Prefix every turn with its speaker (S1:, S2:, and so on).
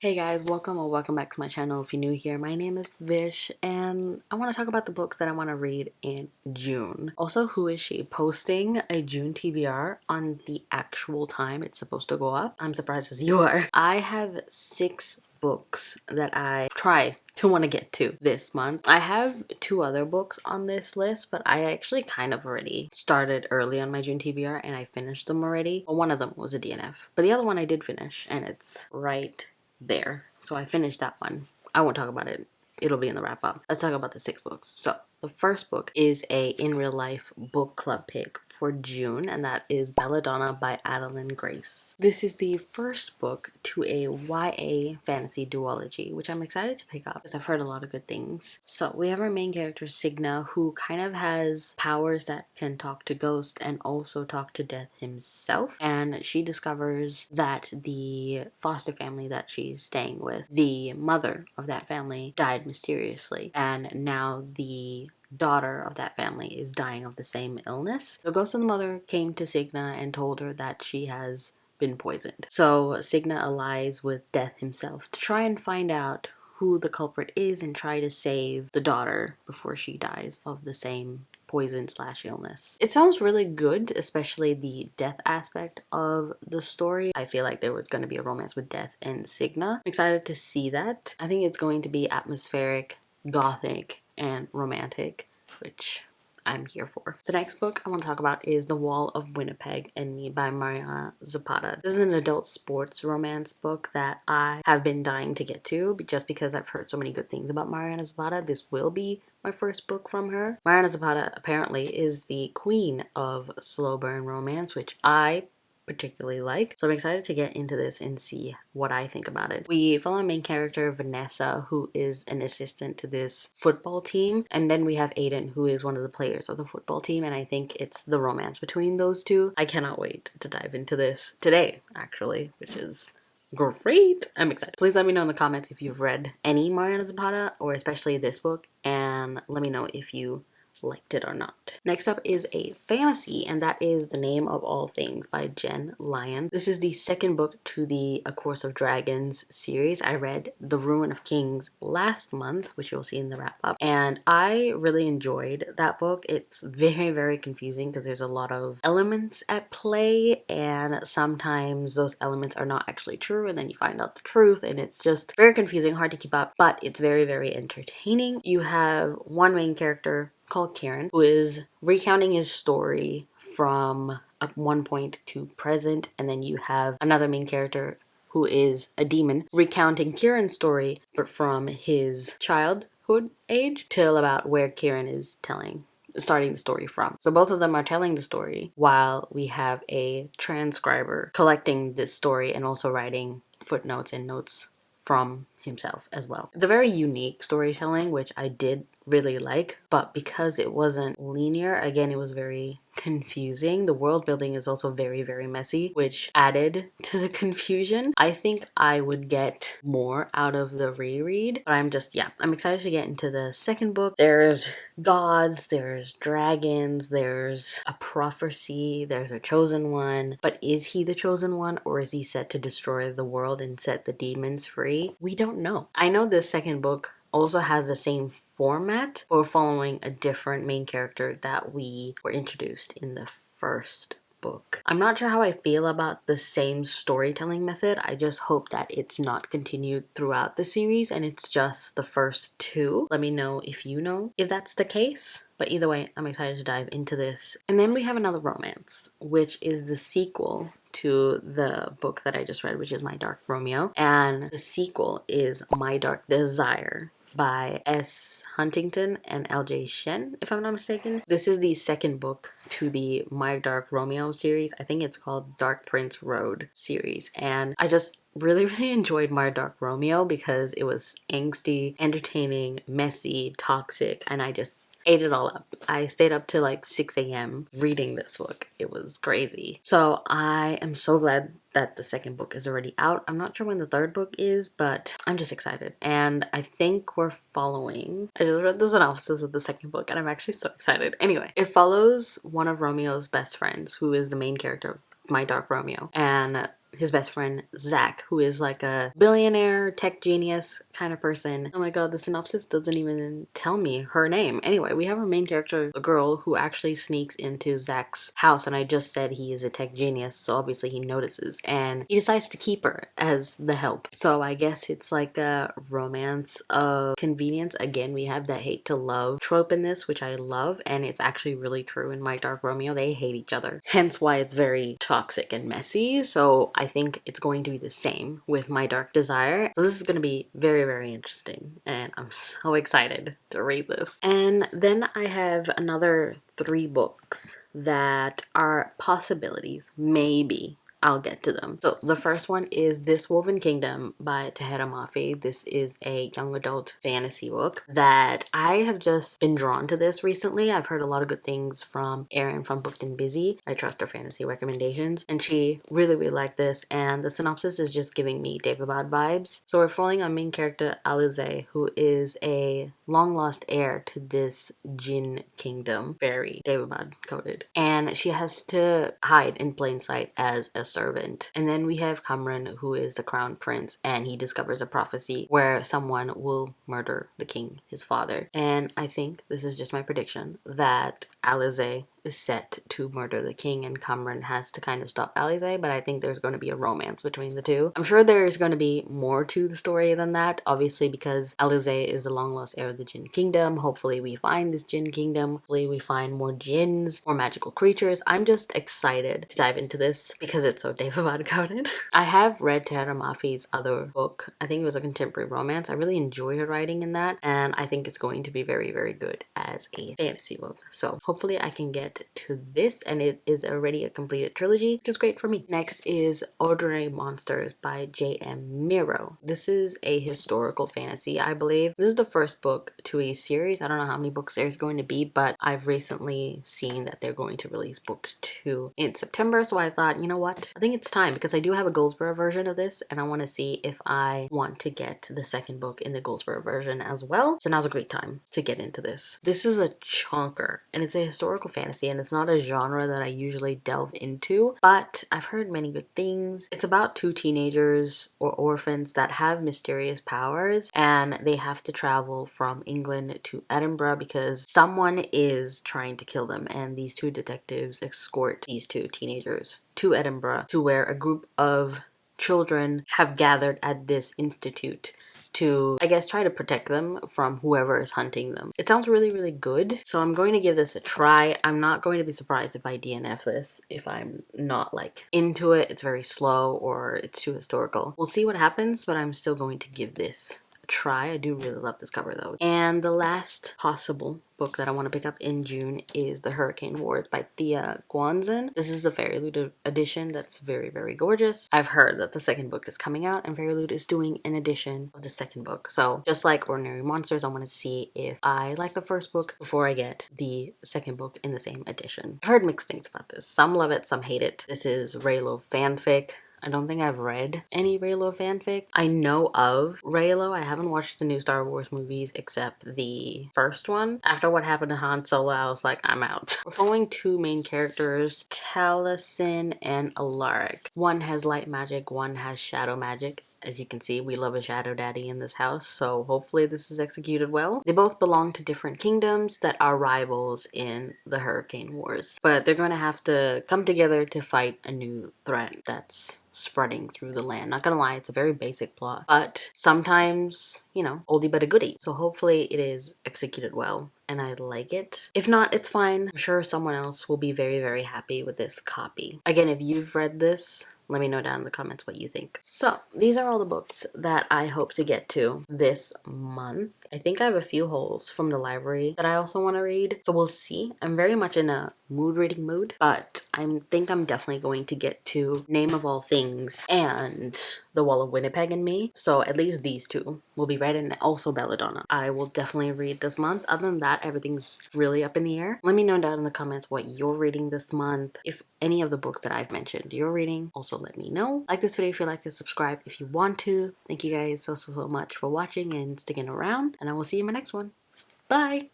S1: Hey guys, welcome or welcome back to my channel. If you're new here, my name is Vish and I want to talk about the books that I want to read in June. Also, who is she? Posting a June TBR on the actual time it's supposed to go up. I'm surprised as you are. I have 6 books that I try to want to get to this month. I have 2 other books on this list, but I actually kind of already started early on my June TBR and I finished them already. Well, one of them was a DNF, but the other one I did finish and it's right there. So I finished that one. I won't talk about it. It'll be in the wrap up. Let's talk about the 6 books. So the first book is a in real life book club pick for June, and that is Belladonna by Adeline Grace. This is the first book to a YA fantasy duology, which I'm excited to pick up because I've heard a lot of good things. So we have our main character Signa, who kind of has powers that can talk to ghosts and also talk to death himself, and she discovers that the foster family that she's staying with, the mother of that family died mysteriously, and now the daughter of that family is dying of the same illness. The ghost of the mother came to Signa and told her that she has been poisoned. So Signa allies with Death himself to try and find out who the culprit is and try to save the daughter before she dies of the same poison/illness. It sounds really good, especially the death aspect of the story. I feel like there was going to be a romance with Death and Signa. I'm excited to see that. I think it's going to be atmospheric, gothic, and romantic, which I'm here for. The next book I want to talk about is The Wall of Winnipeg and Me by Mariana Zapata. This is an adult sports romance book that I have been dying to get to just because I've heard so many good things about Mariana Zapata. This will be my first book from her. Mariana Zapata apparently is the queen of slow burn romance, which I particularly like. So I'm excited to get into this and see what I think about it. We follow our main character Vanessa, who is an assistant to this football team, and then we have Aiden, who is one of the players of the football team, and I think it's the romance between those two. I cannot wait to dive into this today, actually, which is great. I'm excited. Please let me know in the comments if you've read any Mariana Zapata, or especially this book, and let me know if you liked it or not. Next up is a fantasy, and that is The Name of All Things by Jen Lyon. This is the second book to the A Course of Dragons series. I read The Ruin of Kings last month, which you'll see in the wrap up, and I really enjoyed that book. It's very, very confusing because there's a lot of elements at play, and sometimes those elements are not actually true, and then you find out the truth, and it's just very confusing, hard to keep up, but it's very, very entertaining. You have one main character called Kieran, who is recounting his story from one point to present, and then you have another main character who is a demon recounting Kieran's story, but from his childhood age till about where Kieran is starting the story from. So both of them are telling the story while we have a transcriber collecting this story and also writing footnotes and notes from himself as well. It's a very unique storytelling, which I did really like, but because it wasn't linear, again, it was very confusing. The world building is also very, very messy, which added to the confusion. I think I would get more out of the reread, but I'm excited to get into the second book. There's gods, there's dragons, there's a prophecy, there's a chosen one, but is he the chosen one, or is he set to destroy the world and set the demons free? We don't know. I know this second book also has the same format, but we're following a different main character that we were introduced in the first book. I'm not sure how I feel about the same storytelling method. I just hope that it's not continued throughout the series and it's just the first 2. Let me know if you know if that's the case. But either way, I'm excited to dive into this. And then we have another romance, which is the sequel to the book that I just read, which is My Dark Romeo. And the sequel is My Dark Desire by S. Huntington and L.J. Shen, if I'm not mistaken. This is the second book to the My Dark Romeo series. I think it's called Dark Prince Road series. And I just really, really enjoyed My Dark Romeo because it was angsty, entertaining, messy, toxic, and I just ate it all up. I stayed up till like 6 a.m. reading this book. It was crazy. So I am so glad that the second book is already out. I'm not sure when the third book is, but I'm just excited. And I think we're following... I just read the synopsis of the second book and I'm actually so excited. Anyway, it follows one of Romeo's best friends, who is the main character of My Dark Romeo. And his best friend Zach, who is like a billionaire tech genius kind of person. Oh my god, the synopsis doesn't even tell me her name. Anyway, we have our main character, a girl who actually sneaks into Zach's house, and I just said he is a tech genius, so obviously he notices, and he decides to keep her as the help. So I guess it's like a romance of convenience. Again, we have that hate to love trope in this, which I love, and it's actually really true in My Dark Romeo. They hate each other, hence why it's very toxic and messy. So I think it's going to be the same with My Dark Desire. So this is going to be very, very interesting, and I'm so excited to read this. And then I have another 3 books that are possibilities. Maybe I'll get to them. So the first one is This Woven Kingdom by Tahera Mafi. This is a young adult fantasy book that I have just been drawn to this recently. I've heard a lot of good things from Erin from Booked and Busy. I trust her fantasy recommendations, and she really, really liked this, and the synopsis is just giving me Daevabad vibes. So we're following our main character Alize, who is a long lost heir to this Jinn kingdom, very Daevabad coded, and she has to hide in plain sight as a servant. And then we have Kamran, who is the crown prince, and he discovers a prophecy where someone will murder the king, his father. And I think, this is just my prediction, that Alize is set to murder the king, and Kamran has to kind of stop Alize, but I think there's going to be a romance between the two. I'm sure there is going to be more to the story than that, obviously, because Alize is the long lost heir of the Jinn kingdom. Hopefully we find this Jinn kingdom. Hopefully we find more jinns, more magical creatures. I'm just excited to dive into this because it's so Daevabad coded. I have read Tahera Mafi's other book. I think it was a contemporary romance. I really enjoyed her writing in that, and I think it's going to be very, very good as a fantasy book. So hopefully I can get to this, and it is already a completed trilogy, which is great for me. Next is Ordinary Monsters by J.M. Miro. This is a historical fantasy, I believe. This is the first book to a series. I don't know how many books there's going to be, but I've recently seen that they're going to release books 2 in September, so I thought, you know what, I think it's time, because I do have a Goldsboro version of this, and I want to see if I want to get the second book in the Goldsboro version as well. So now's a great time to get into this. This is a chonker, and it's a historical fantasy, and it's not a genre that I usually delve into, but I've heard many good things. It's about 2 teenagers or orphans that have mysterious powers, and they have to travel from England to Edinburgh because someone is trying to kill them, and these 2 detectives escort these 2 teenagers to Edinburgh, to where a group of children have gathered at this institute to, I guess, try to protect them from whoever is hunting them. It sounds really, really good, so I'm going to give this a try. I'm not going to be surprised if I DNF this, if I'm not like into it, it's very slow, or it's too historical. We'll see what happens, but I'm still going to give this a try. I do really love this cover though. And the last possible book that I want to pick up in June is The Hurricane Wars by Thea Guanzin. This is the Fairy Loot edition that's very, very gorgeous. I've heard that the second book is coming out, and Fairy Loot is doing an edition of the second book. So just like Ordinary Monsters, I want to see if I like the first book before I get the second book in the same edition. I've heard mixed things about this. Some love it, some hate it. This is Raylo fanfic. I don't think I've read any Raylo fanfic. I know of Raylo. I haven't watched the new Star Wars movies except the first one. After what happened to Han Solo, I was like, I'm out. We're following 2 main characters, Taliesin and Alaric. One has light magic, one has shadow magic. As you can see, we love a shadow daddy in this house, so hopefully this is executed well. They both belong to different kingdoms that are rivals in the Hurricane Wars, but they're going to have to come together to fight a new threat that's spreading through the land. Not gonna lie, it's a very basic plot, but sometimes, you know, oldie but a goodie. So hopefully it is executed well and I like it. If not, it's fine. I'm sure someone else will be very, very happy with this copy. Again, if you've read this, let me know down in the comments what you think. So these are all the books that I hope to get to this month. I think I have a few holes from the library that I also want to read, so we'll see. I'm very much in a mood reading mood, but I think I'm definitely going to get to Name of All Things and The Wall of Winnipeg and Me. So at least these 2 will be read, and also Belladonna I will definitely read this month. Other than that, everything's really up in the air. Let me know down in the comments what you're reading this month. If any of the books that I've mentioned you're reading, also let me know. Like this video if you like to, subscribe if you want to. Thank you guys so much for watching and sticking around, and I will see you in my next one. Bye!